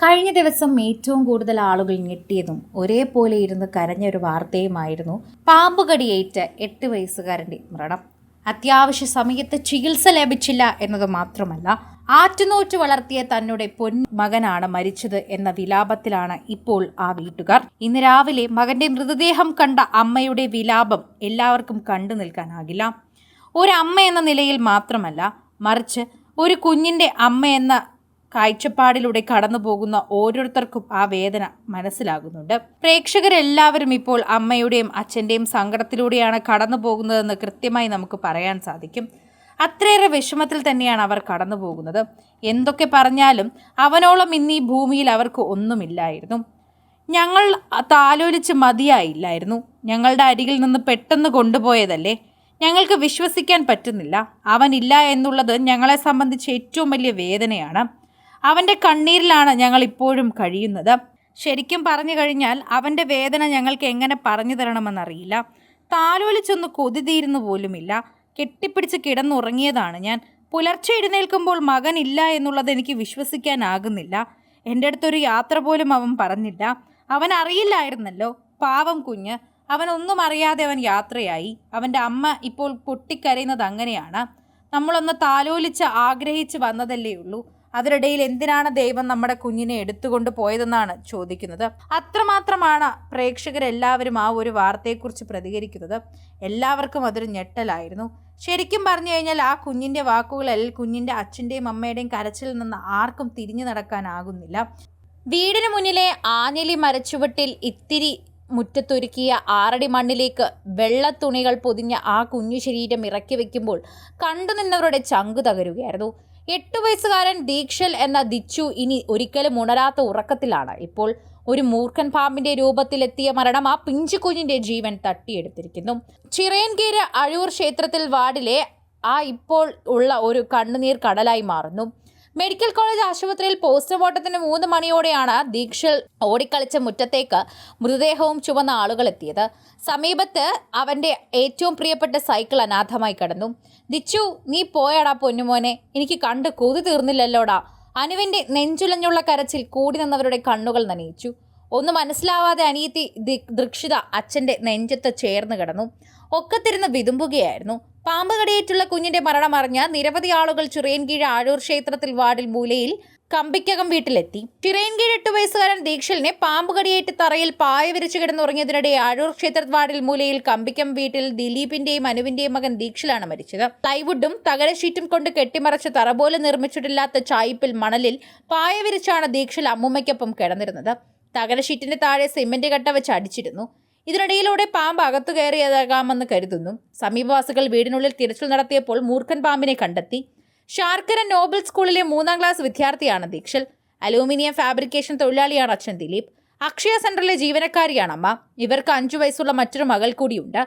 കഴിഞ്ഞ ദിവസം ഏറ്റവും കൂടുതൽ ആളുകൾ ഞെട്ടിയതും ഒരേപോലെ ഇരുന്ന് കരഞ്ഞൊരു വാർത്തയുമായിരുന്നു പാമ്പുകടിയേറ്റ് 8 വയസ്സുകാരൻ്റെ മരണം. അത്യാവശ്യ സമയത്ത് ചികിത്സ ലഭിച്ചില്ല എന്നത് മാത്രമല്ല, ആറ്റുനോറ്റ് വളർത്തിയ തന്നുടെ പൊന്മകനാണ് മരിച്ചത് എന്ന വിലാപത്തിലാണ് ഇപ്പോൾ ആ വീട്ടുകാർ. ഇന്ന് രാവിലെ മകന്റെ മൃതദേഹം കണ്ട അമ്മയുടെ വിലാപം എല്ലാവർക്കും കണ്ടു നിൽക്കാനാകില്ല. ഒരമ്മ എന്ന നിലയിൽ മാത്രമല്ല, മറിച്ച് ഒരു കുഞ്ഞിൻ്റെ അമ്മ എന്ന കാഴ്ചപ്പാടിലൂടെ കടന്നു പോകുന്ന ഓരോരുത്തർക്കും ആ വേദന മനസ്സിലാകുന്നുണ്ട്. പ്രേക്ഷകരെല്ലാവരും ഇപ്പോൾ അമ്മയുടെയും അച്ഛൻ്റെയും സങ്കടത്തിലൂടെയാണ് കടന്നു പോകുന്നതെന്ന് കൃത്യമായി നമുക്ക് പറയാൻ സാധിക്കും. അത്രയേറെ വിഷമത്തിൽ തന്നെയാണ് അവർ കടന്നു പോകുന്നത്. എന്തൊക്കെ പറഞ്ഞാലും അവനോളം ഇന്ന് ഈ ഭൂമിയിൽ അവർക്ക് ഒന്നുമില്ലായിരുന്നു. ഞങ്ങൾ താലോലിച്ച് മതിയായില്ലായിരുന്നു. ഞങ്ങളുടെ അരികിൽ നിന്ന് പെട്ടെന്ന് കൊണ്ടുപോയതല്ലേ. ഞങ്ങൾക്ക് വിശ്വസിക്കാൻ പറ്റുന്നില്ല. അവനില്ല എന്നുള്ളത് ഞങ്ങളെ സംബന്ധിച്ച് ഏറ്റവും വലിയ വേദനയാണ്. അവൻ്റെ കണ്ണീരിലാണ് ഞങ്ങൾ ഇപ്പോഴും കഴിയുന്നത്. ശരിക്കും പറഞ്ഞു കഴിഞ്ഞാൽ അവൻ്റെ വേദന ഞങ്ങൾക്ക് എങ്ങനെ പറഞ്ഞു തരണമെന്നറിയില്ല. താലോലിച്ചൊന്ന് കൊതി തീരുന്നു പോലുമില്ല. കെട്ടിപ്പിടിച്ച് കിടന്നുറങ്ങിയതാണ് ഞാൻ. പുലർച്ചെ എഴുന്നേൽക്കുമ്പോൾ മകനില്ല എന്നുള്ളത് എനിക്ക് വിശ്വസിക്കാനാകുന്നില്ല. എൻ്റെ അടുത്തൊരു യാത്ര പോലും അവൻ പറഞ്ഞില്ല. അവൻ അറിയില്ലായിരുന്നല്ലോ, പാവം കുഞ്ഞ്. അവനൊന്നും അറിയാതെ അവൻ യാത്രയായി. അവൻ്റെ അമ്മ ഇപ്പോൾ പൊട്ടിക്കരയുന്നത് അങ്ങനെയാണ്. നമ്മളൊന്ന് താലോലിച്ച് ആഗ്രഹിച്ച് വന്നതല്ലേ ഉള്ളൂ. അതിനിടയിൽ എന്തിനാണ് ദൈവം നമ്മുടെ കുഞ്ഞിനെ എടുത്തുകൊണ്ട് പോയതെന്നാണ് ചോദിക്കുന്നത്. അത്രമാത്രമാണ് പ്രേക്ഷകരെല്ലാവരും ആ ഒരു വാർത്തയെക്കുറിച്ച് പ്രതികരിക്കുന്നത്. എല്ലാവർക്കും അതൊരു ഞെട്ടലായിരുന്നു. ശരിക്കും പറഞ്ഞു കഴിഞ്ഞാൽ ആ കുഞ്ഞിൻ്റെ വാക്കുകളിൽ കുഞ്ഞിൻ്റെ അച്ഛൻ്റെയും അമ്മയുടെയും കരച്ചിൽ നിന്ന് ആർക്കും തിരിഞ്ഞു നടക്കാനാകുന്നില്ല. വീടിന് മുന്നിലെ ആഞ്ഞിലി മരച്ചുവട്ടിൽ ഇത്തിരി മുറ്റത്തൊരുക്കിയ 6 അടി മണ്ണിലേക്ക് വെള്ളത്തുണികൾ പൊതിഞ്ഞ ആ കുഞ്ഞു ശരീരം ഇറക്കി വെക്കുമ്പോൾ കണ്ടുനിന്നവരുടെ ചങ്കു തകരുകയായിരുന്നു. 8 വയസ്സുകാരൻ ദീക്ഷൽ എന്ന ദിച്ചു ഇനി ഒരിക്കലും ഉണരാത്ത ഉറക്കത്തിലാണ്. ഇപ്പോൾ ഒരു മൂർഖൻ പാമ്പിന്റെ രൂപത്തിലെത്തിയ മരണം ആ പിഞ്ചു കുഞ്ഞിന്റെ ജീവൻ തട്ടിയെടുത്തിരിക്കുന്നു. ചിറയൻകീഴ് അഴൂർ ക്ഷേത്രത്തിൽ വാർഡിലെ ആ ഇപ്പോൾ ഉള്ള ഒരു കണ്ണുനീർ കടലായി മാറുന്നു. മെഡിക്കൽ കോളേജ് ആശുപത്രിയിൽ പോസ്റ്റ്മോർട്ടത്തിന് 3 മണിയോടെയാണ് ദീക്ഷൽ ഓടിക്കളിച്ച മുറ്റത്തേക്ക് മൃതദേഹവും ചുവന്ന ആളുകൾ എത്തിയത്. സമീപത്ത് അവൻ്റെ ഏറ്റവും പ്രിയപ്പെട്ട സൈക്കിൾ അനാഥമായി കിടന്നു. ദിച്ചു, നീ പോയാടാ പൊന്നുമോനെ, എനിക്ക് കണ്ട് കൊതി തീർന്നില്ലല്ലോടാ. അനുവിൻ്റെ നെഞ്ചുലഞ്ഞുള്ള കരച്ചിൽ കൂടി നിന്നവരുടെ കണ്ണുകൾ നനയിച്ചു. ഒന്നും മനസ്സിലാവാതെ അനിയത്തി ദൃക്ഷിത അച്ഛൻ്റെ നെഞ്ചത്ത് ചേർന്ന് കിടന്നു. ഒക്കത്തിരുന്ന് വിതുമ്പുകയായിരുന്നു. പാമ്പ് കടിയേറ്റുള്ള കുഞ്ഞിന്റെ മരണം അറിഞ്ഞ നിരവധി ആളുകൾ ചിറയൻകീഴ് ആഴൂർ ക്ഷേത്രത്തിൽ വാർഡിൽ മൂലയിൽ കമ്പിക്കകം വീട്ടിലെത്തി. ചിറയൻകീഴ് 8 വയസ്സുകാരൻ ദീക്ഷലിനെ പാമ്പ് കടിയേറ്റ് തറയിൽ പായ വിരിച്ചു കിടന്നുറങ്ങിയതിനിടെ ആഴൂർ ക്ഷേത്ര വാർഡിൽ മൂലയിൽ കമ്പിക്കം വീട്ടിൽ ദിലീപിന്റെയും അനുവിന്റെയും മകൻ ദീക്ഷലാണ് മരിച്ചത്. പ്ലൈവുഡും തകര ഷീറ്റും കൊണ്ട് കെട്ടിമറച്ച് തറ പോലും നിർമ്മിച്ചിട്ടില്ലാത്ത ചായിപ്പിൽ മണലിൽ പായ വിരിച്ചാണ് ദീക്ഷൽ അമ്മൂമ്മയ്ക്കൊപ്പം കിടന്നിരുന്നത്. തകര ഷീറ്റിന്റെ താഴെ സിമന്റ് കട്ട വെച്ച് അടിച്ചിരുന്നു. ഇതിനിടയിലൂടെ പാമ്പ് അകത്തു കയറിയതാകാമെന്ന് കരുതുന്നു. സമീപവാസികൾ വീടിനുള്ളിൽ തിരച്ചിൽ നടത്തിയപ്പോൾ മൂർഖൻ പാമ്പിനെ കണ്ടെത്തി. ശാർക്കര നോബൽ സ്കൂളിലെ 3ാം ക്ലാസ് വിദ്യാർത്ഥിയാണ് ദീക്ഷൽ. അലൂമിനിയം ഫാബ്രിക്കേഷൻ തൊഴിലാളിയാണ് അച്ഛൻ ദിലീപ്. അക്ഷയ സെന്ററിലെ ജീവനക്കാരിയാണ് അമ്മ. ഇവർക്ക് 5 വയസ്സുള്ള മറ്റൊരു മകൾ കൂടിയുണ്ട്.